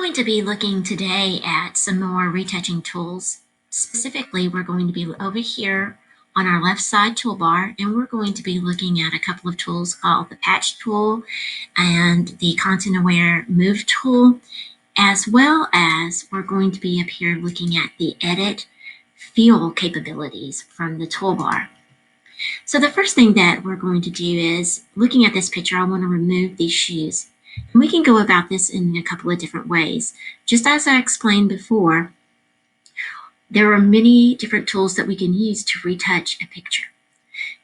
going to be looking today at some more retouching tools. Specifically, we're going to be over here on our left side toolbar, and we're going to be looking at a couple of tools called the patch tool and the content aware move tool, as well as we're going to be up here looking at the edit fill capabilities from the toolbar. So the first thing that we're going to do is, looking at this picture, I want to remove these shoes. And we can go about this in a couple of different ways. Just as I explained before, there are many different tools that we can use to retouch a picture.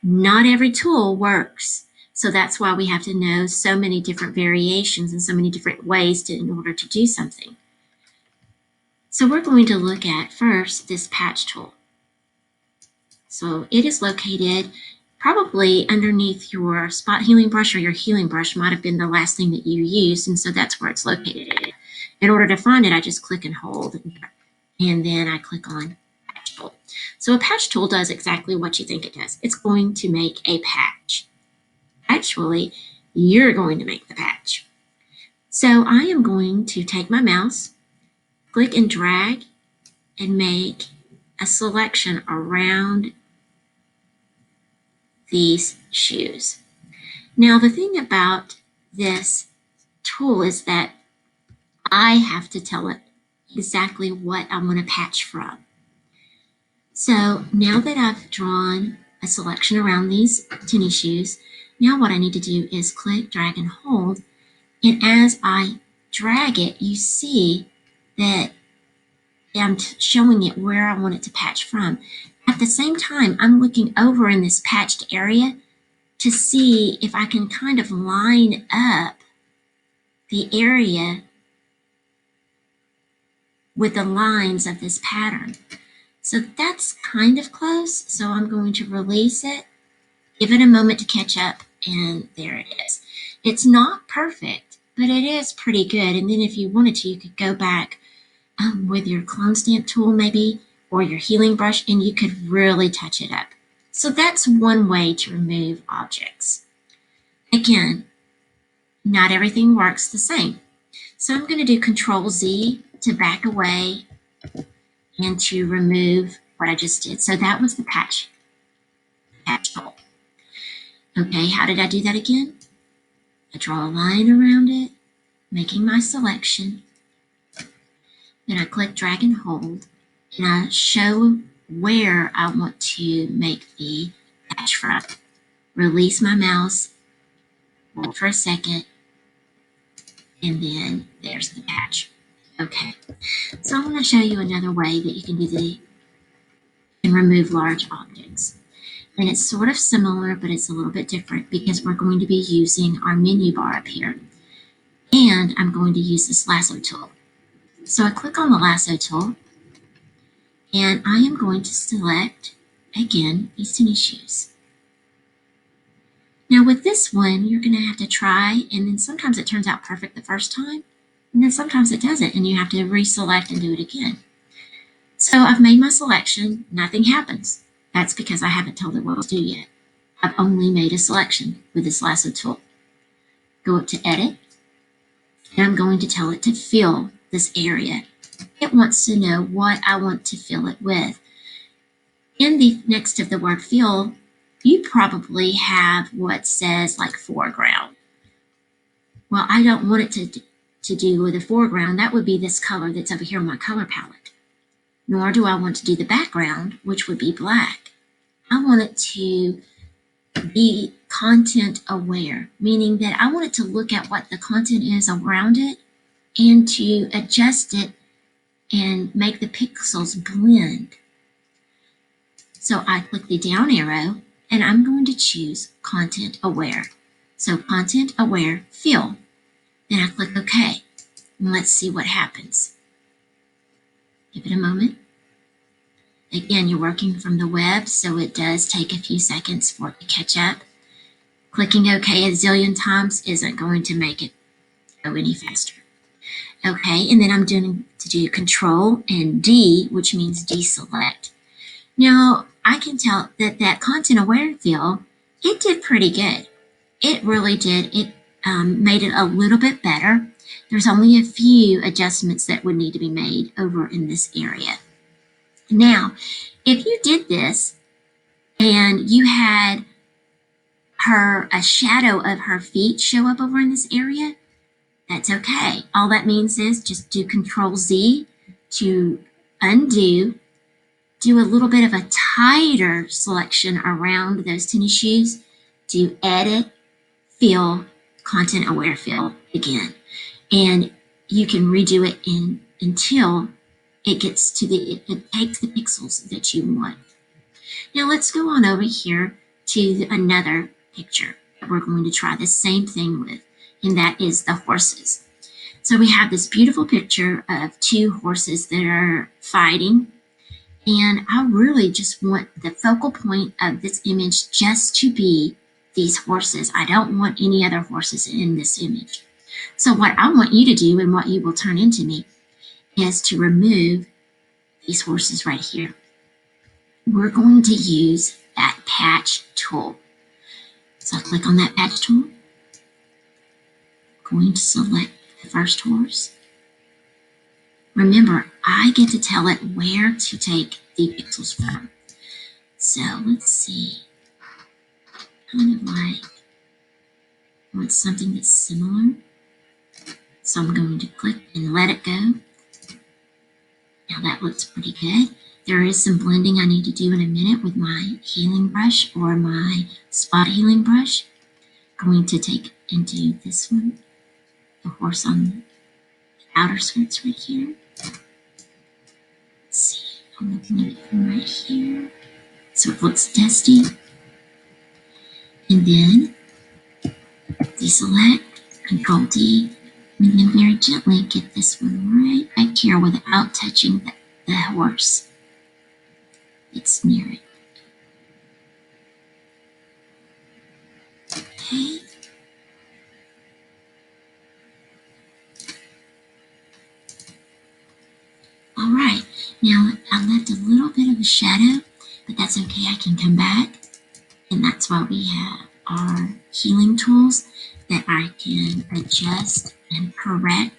Not every tool works, so that's why we have to know so many different variations and so many different ways in order to do something. So we're going to look at first this patch tool. So it is located probably underneath your spot healing brush, or your healing brush might have been the last thing that you used, and so that's where it's located. In order to find it, I just click and hold, and then I click on patch tool. So a patch tool does exactly what you think it does. It's going to make a patch. Actually, you're going to make the patch. So I am going to take my mouse, click and drag, and make a selection around these shoes. Now, the thing about this tool is that I have to tell it exactly what I want to patch from. So now that I've drawn a selection around these tennis shoes, now what I need to do is click, drag, and hold. And as I drag it, you see that I'm showing it where I want it to patch from. At the same time, I'm looking over in this patched area to see if I can kind of line up the area with the lines of this pattern. So that's kind of close, so I'm going to release it, give it a moment to catch up, and there it is. It's not perfect, but it is pretty good. And then if you wanted to, you could go back with your clone stamp tool maybe, or your healing brush, and you could really touch it up. So that's one way to remove objects. Again, not everything works the same. So I'm going to do Control Z to back away and to remove what I just did. So that was the patch tool. Okay, how did I do that again? I draw a line around it, making my selection. Then I click, drag, and hold, and I show where I want to make the patch from. Release my mouse, hold for a second, and then there's the patch. Okay, so I'm going to show you another way that you can do and remove large objects. And it's sort of similar, but it's a little bit different because we're going to be using our menu bar up here. And I'm going to use this lasso tool. So I click on the lasso tool, and I am going to select, again, these tennis shoes. Now with this one, you're going to have to try, and then sometimes it turns out perfect the first time, and then sometimes it doesn't, and you have to reselect and do it again. So I've made my selection, nothing happens. That's because I haven't told it what to do yet. I've only made a selection with this lasso tool. Go up to Edit, and I'm going to tell it to fill this area. It wants to know what I want to fill it with. In the next to the word fill, you probably have what says like foreground. Well, I don't want it to do with a foreground. That would be this color that's over here on my color palette. Nor do I want to do the background, which would be black. I want it to be content aware, meaning that I want it to look at what the content is around it and to adjust it and make the pixels blend. So I click the down arrow, and I'm going to choose Content Aware. So Content Aware Fill. Then I click OK, and let's see what happens. Give it a moment. Again, you're working from the web, so it does take a few seconds for it to catch up. Clicking OK a zillion times isn't going to make it go any faster. Okay, and then I'm going to do Control and D, which means deselect. Now, I can tell that that content aware fill, it did pretty good. It really did. It made it a little bit better. There's only a few adjustments that would need to be made over in this area. Now, if you did this and you had a shadow of her feet show up over in this area, that's okay. All that means is just do Control Z to undo, do a little bit of a tighter selection around those tennis shoes, do Edit, Fill, Content Aware Fill again. And you can redo it until it gets to it takes the pixels that you want. Now let's go on over here to another picture that we're going to try the same thing with, and that is the horses. So we have this beautiful picture of two horses that are fighting, and I really just want the focal point of this image just to be these horses. I don't want any other horses in this image. So what I want you to do, and what you will turn into me, is to remove these horses right here. We're going to use that patch tool. So I'll click on that patch tool. I'm going to select the first horse. Remember, I get to tell it where to take the pixels from. So let's see. Kind of like, I want something that's similar. So I'm going to click and let it go. Now that looks pretty good. There is some blending I need to do in a minute with my healing brush or my spot healing brush. I'm going to take and do this one, the horse on the outer skirts right here. Let's see, I'm looking at it from right here. So it looks dusty. And then deselect, Control D, and then very gently get this one right back here without touching the horse. It's near it. Okay. All right. Now I left a little bit of a shadow, but that's okay. I can come back. And that's why we have our healing tools that I can adjust and correct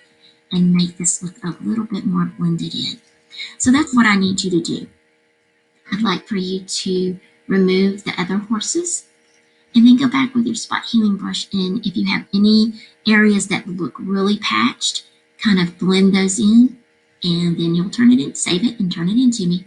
and make this look a little bit more blended in. So that's what I need you to do. I'd like for you to remove the other horses and then go back with your spot healing brush, and if you have any areas that look really patched, kind of blend those in, and then you'll turn it in, save it and turn it in to me.